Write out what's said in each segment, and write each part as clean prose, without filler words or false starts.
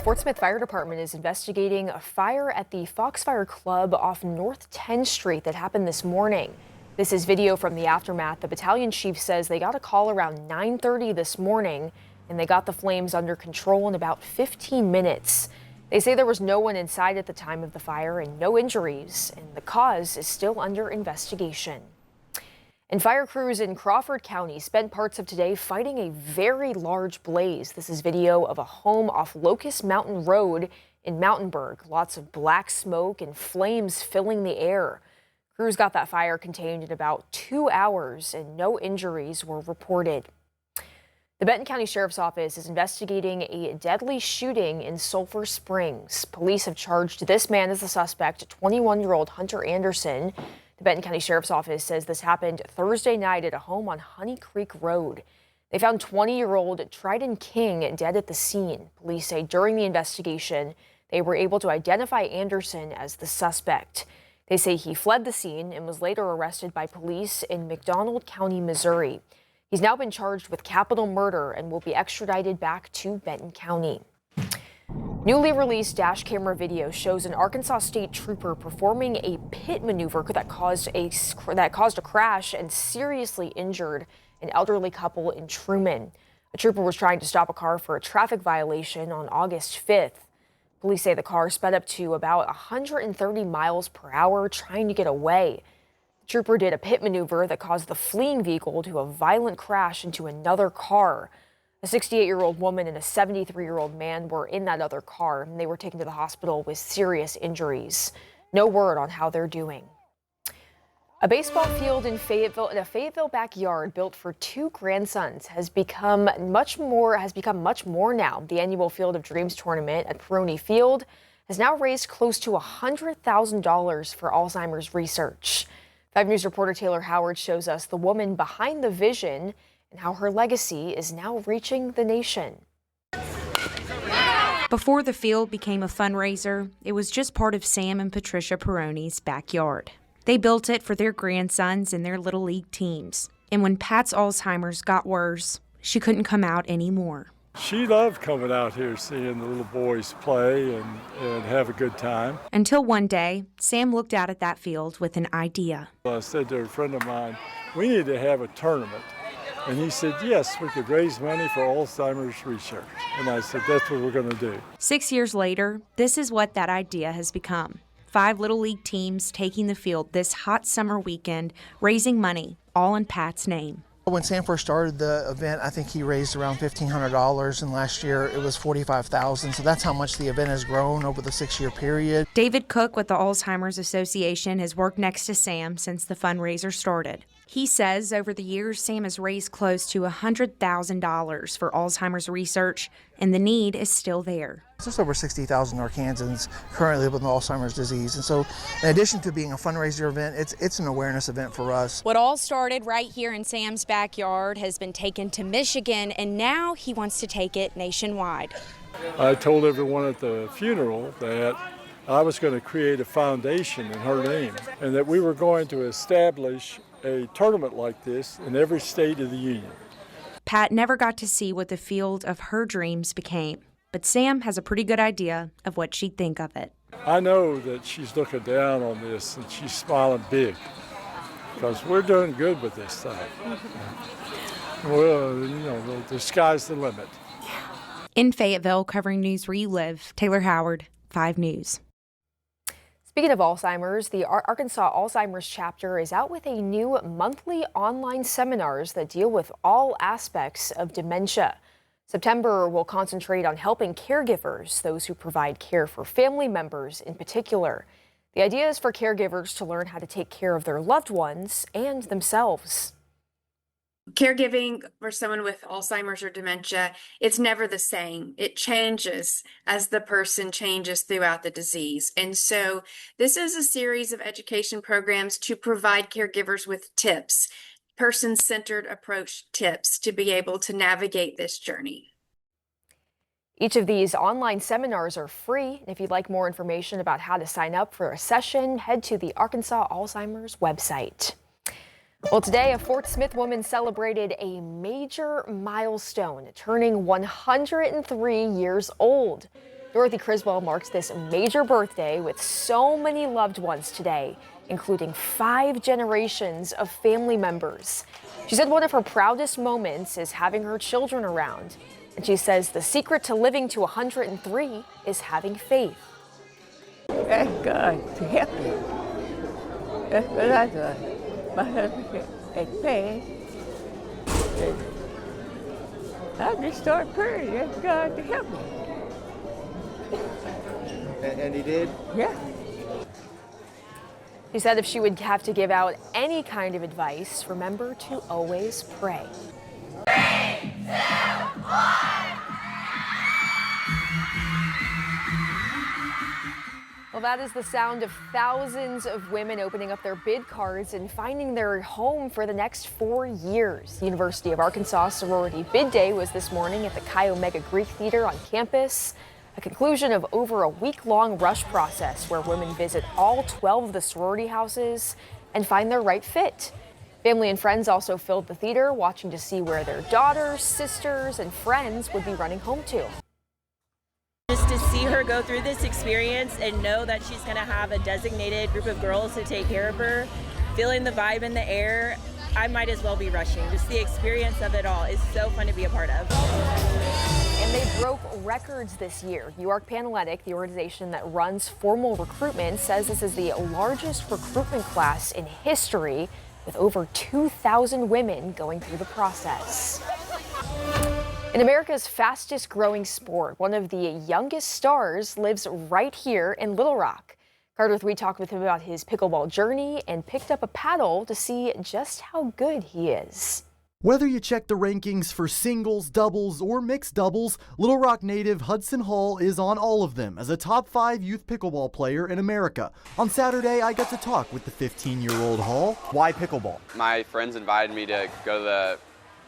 Fort Smith Fire Department is investigating a fire at the Foxfire Club off North 10th Street that happened this morning. This is video from the aftermath. The battalion chief says they got a call around 9:30 this morning, and they got the flames under control in about 15 minutes. They say there was no one inside at the time of the fire and no injuries, and the cause is still under investigation. And fire crews in Crawford County spent parts of today fighting a very large blaze. This is video of a home off Locust Mountain Road in Mountainburg. Lots of black smoke and flames filling the air. Crews got that fire contained in about 2 hours and no injuries were reported. The Benton County Sheriff's Office is investigating a deadly shooting in Sulphur Springs. Police have charged this man as the suspect, 21-year-old Hunter Anderson. The Benton County Sheriff's Office says this happened Thursday night at a home on Honey Creek Road. They found 20-year-old Tridon King dead at the scene. Police say during the investigation, they were able to identify Anderson as the suspect. They say he fled the scene and was later arrested by police in McDonald County, Missouri. He's now been charged with capital murder and will be extradited back to Benton County. Newly released dash camera video shows an Arkansas state trooper performing a pit maneuver that caused a crash and seriously injured an elderly couple in Truman. A trooper was trying to stop a car for a traffic violation on August 5th. Police say the car sped up to about 130 miles per hour trying to get away. The trooper did a pit maneuver that caused the fleeing vehicle to a violent crash into another car. A 68-year-old woman and a 73-year-old man were in that other car, and they were taken to the hospital with serious injuries. No word on how they're doing. A baseball field in a Fayetteville backyard built for two grandsons has become much more now. The annual Field of Dreams tournament at Peroni Field has now raised close to $100,000 for Alzheimer's research. 5 News reporter Taylor Howard shows us the woman behind the vision and how her legacy is now reaching the nation. Before the field became a fundraiser, it was just part of Sam and Patricia Peroni's backyard. They built it for their grandsons and their Little League teams. And when Pat's Alzheimer's got worse, she couldn't come out anymore. She loved coming out here, seeing the little boys play and have a good time. Until one day, Sam looked out at that field with an idea. I said to a friend of mine, we need to have a tournament. And he said, yes, we could raise money for Alzheimer's research. And I said, that's what we're going to do. 6 years later, this is what that idea has become. 5 Little League teams taking the field this hot summer weekend, raising money, all in Pat's name. When Sam first started the event, I think he raised around $1,500, and last year it was $45,000. So that's how much the event has grown over the 6-year period. David Cook with the Alzheimer's Association has worked next to Sam since the fundraiser started. He says over the years, Sam has raised close to $100,000 for Alzheimer's research, and the need is still there. There's over 60,000 Arkansans currently living with Alzheimer's disease. And so in addition to being a fundraiser event, it's an awareness event for us. What all started right here in Sam's backyard has been taken to Michigan, and now he wants to take it nationwide. I told everyone at the funeral that I was going to create a foundation in her name and that we were going to establish a tournament like this in every state of the union. Pat never got to see what the field of her dreams became, but Sam has a pretty good idea of what she'd think of it. I know that she's looking down on this and she's smiling big because we're doing good with this stuff. Well, the sky's the limit. In Fayetteville, covering news where you live, Taylor Howard, 5 News. Speaking of Alzheimer's, the Arkansas Alzheimer's chapter is out with a new monthly online seminars that deal with all aspects of dementia. September will concentrate on helping caregivers, those who provide care for family members in particular. The idea is for caregivers to learn how to take care of their loved ones and themselves. Caregiving for someone with Alzheimer's or dementia, it's never the same. It changes as the person changes throughout the disease. And so this is a series of education programs to provide caregivers with tips, person-centered approach tips to be able to navigate this journey. Each of these online seminars are free. If you'd like more information about how to sign up for a session, head to the Arkansas Alzheimer's website. Well, today, a Fort Smith woman celebrated a major milestone, turning 103 years old. Dorothy Criswell marks this major birthday with so many loved ones today, including 5 generations of family members. She said one of her proudest moments is having her children around. And she says the secret to living to 103 is having faith. Ask God to help you. That's what I thought. My husband had passed. I just started praying, ask God to help me. And he did? Yeah. She said if she would have to give out any kind of advice, remember to always pray. 3, 2, 1. Well, that is the sound of thousands of women opening up their bid cards and finding their home for the next 4 years. The University of Arkansas Sorority Bid Day was this morning at the Chi Omega Greek Theater on campus, a conclusion of over a week-long rush process where women visit all 12 of the sorority houses and find their right fit. Family and friends also filled the theater, watching to see where their daughters, sisters, and friends would be running home to. Just to see her go through this experience and know that she's going to have a designated group of girls to take care of her, feeling the vibe in the air, I might as well be rushing. Just the experience of it all is so fun to be a part of. And they broke records this year. UArk Panhellenic, the organization that runs formal recruitment, says this is the largest recruitment class in history, with over 2,000 women going through the process. In America's fastest growing sport, one of the youngest stars lives right here in Little Rock. Carter 3 talked with him about his pickleball journey and picked up a paddle to see just how good he is. Whether you check the rankings for singles, doubles, or mixed doubles, Little Rock native Hudson Hall is on all of them as a top 5 youth pickleball player in America. On Saturday, I got to talk with the 15-year-old Hall. Why pickleball? My friends invited me to go to the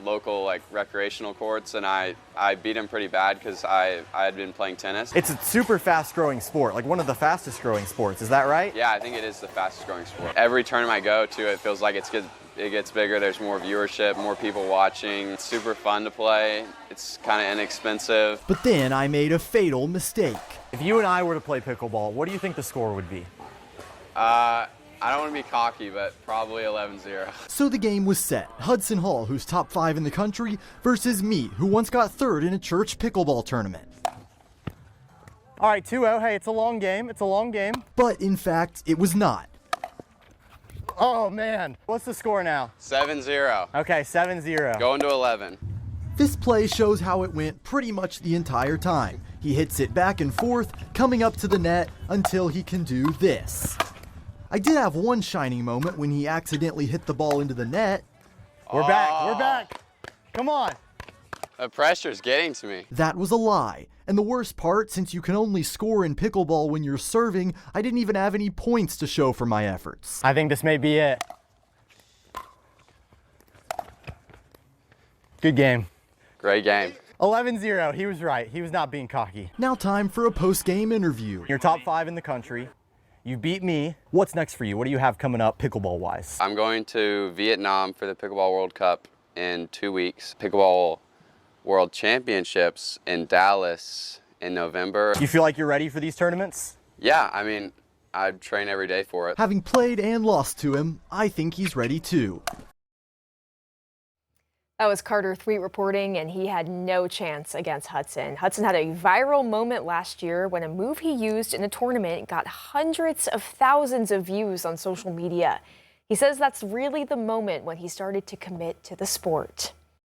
local recreational courts, and I beat them pretty bad because I had been playing tennis. It's a super fast-growing sport, like one of the fastest-growing sports. Is that right? Yeah, I think it is the fastest growing sport. Every tournament I go to, it feels like it gets bigger. There's more viewership, more people watching. It's super fun to play. It's kind of inexpensive. But then I made a fatal mistake. If you and I were to play pickleball, what do you think the score would be? I don't want to be cocky, but probably 11-0. So the game was set. Hudson Hall, who's top 5 in the country, versus me, who once got 3rd in a church pickleball tournament. All right, 2-0. Hey, it's a long game. It's a long game. But in fact, it was not. Oh, man. What's the score now? 7-0. Okay, 7-0. Going to 11. This play shows how it went pretty much the entire time. He hits it back and forth, coming up to the net until he can do this. I did have one shining moment when he accidentally hit the ball into the net. We're back. Come on. The pressure's getting to me. That was a lie. And the worst part, since you can only score in pickleball when you're serving, I didn't even have any points to show for my efforts. I think this may be it. Good game. Great game. 11-0. He was right. He was not being cocky. Now time for a post-game interview. You're top 5 in the country. You beat me. What's next for you? What do you have coming up pickleball-wise? I'm going to Vietnam for the Pickleball World Cup in 2 weeks. Pickleball World Championships in Dallas in November. You feel like you're ready for these tournaments? Yeah, I mean, I train every day for it. Having played and lost to him, I think he's ready too. That was Carter 3 reporting, and he had no chance against Hudson. Hudson had a viral moment last year when a move he used in a tournament got hundreds of thousands of views on social media. He says that's really the moment when he started to commit to the sport.